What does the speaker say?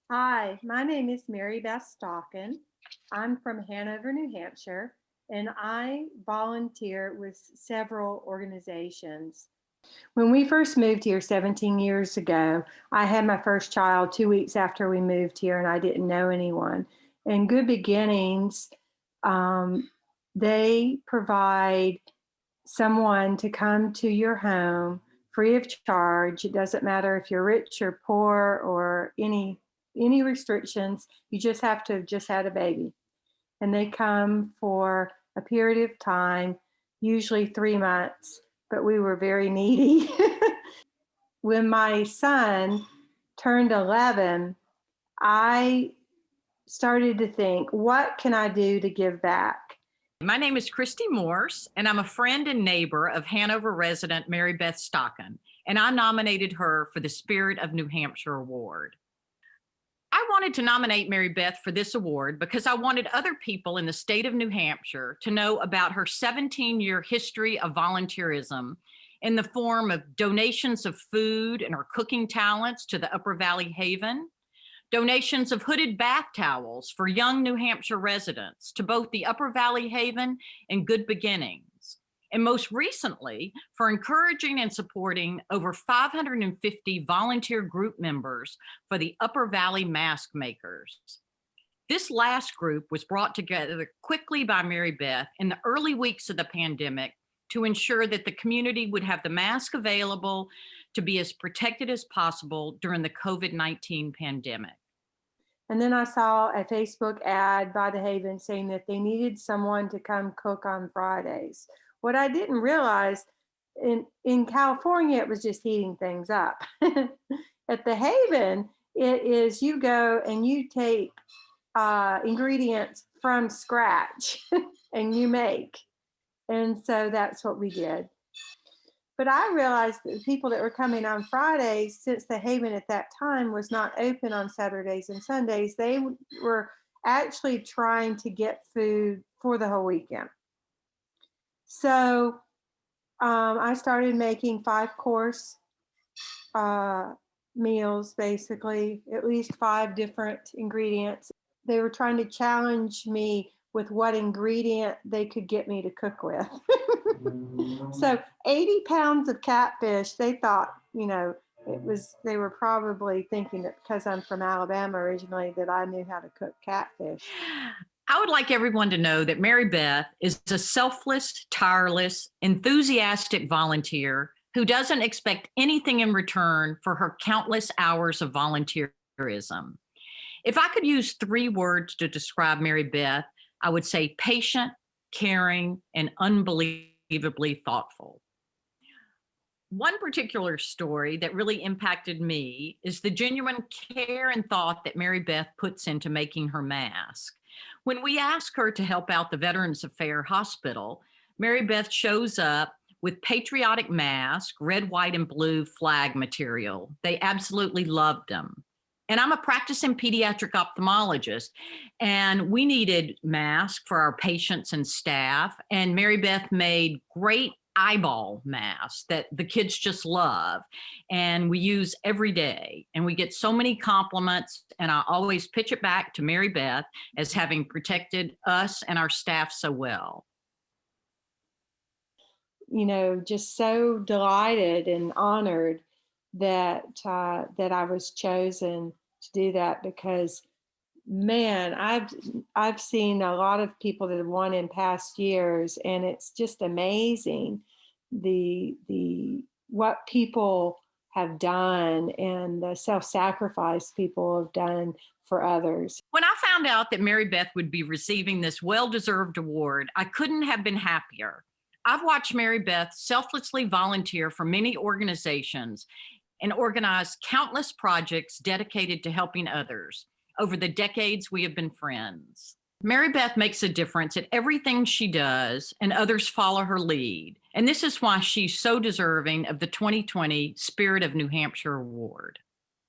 Hi, my name is Mary Beth Stocken. I'm from Hanover, New Hampshire, and I volunteer with several organizations. When we first moved here 17 years ago, I had my first child 2 weeks after we moved here, and I didn't know anyone. And Good Beginnings, um, they provide someone to come to your home free of charge. It doesn't matter if you're rich or poor or any restrictions. You just have to have just had a baby. And they come for a period of time, usually 3 months, but we were very needy. When my son turned 11, I started to think, what can I do to give back? My name is Christy Morse, and I'm a friend and neighbor of Hanover resident Mary Beth Stocken, and I nominated her for the Spirit of New Hampshire Award. I wanted to nominate Mary Beth for this award because I wanted other people in the state of New Hampshire to know about her 17-year history of volunteerism in the form of donations of food and her cooking talents to the Upper Valley Haven, donations of hooded bath towels for young New Hampshire residents to both the Upper Valley Haven and Good Beginnings, and most recently for encouraging and supporting over 550 volunteer group members for the Upper Valley Mask Makers. This last group was brought together quickly by Mary Beth in the early weeks of the pandemic to ensure that the community would have the mask available to be as protected as possible during the COVID-19 pandemic. And then I saw a Facebook ad by the Haven saying that they needed someone to come cook on Fridays. What I didn't realize in California, it was just heating things up. At the Haven, it is you go and you take ingredients from scratch and you make. And so that's what we did. But I realized that the people that were coming on Fridays, since the Haven at that time was not open on Saturdays and Sundays, they were actually trying to get food for the whole weekend. So I started making 5-course meals, basically, at least 5 different ingredients. They were trying to challenge me with what ingredient they could get me to cook with. So 80 pounds of catfish, they thought, they were probably thinking that because I'm from Alabama originally that I knew how to cook catfish. I would like everyone to know that Mary Beth is a selfless, tireless, enthusiastic volunteer who doesn't expect anything in return for her countless hours of volunteerism. If I could use 3 words to describe Mary Beth, I would say patient, caring, and unbelievably thoughtful. One particular story that really impacted me is the genuine care and thought that Mary Beth puts into making her mask. When we ask her to help out the Veterans Affairs Hospital, Mary Beth shows up with patriotic masks, red, white, and blue flag material. They absolutely loved them. And I'm a practicing pediatric ophthalmologist, and we needed masks for our patients and staff. And Mary Beth made great eyeball masks that the kids just love, and we use every day. And we get so many compliments, and I always pitch it back to Mary Beth as having protected us and our staff so well. Just so delighted and honored that I was chosen to do that, because man, I've seen a lot of people that have won in past years, and it's just amazing the what people have done and the self-sacrifice people have done for others. When I found out that Mary Beth would be receiving this well-deserved award, I couldn't have been happier. I've watched Mary Beth selflessly volunteer for many organizations and organize countless projects dedicated to helping others. Over the decades, we have been friends. Mary Beth makes a difference at everything she does, and others follow her lead. And this is why she's so deserving of the 2020 Spirit of New Hampshire Award.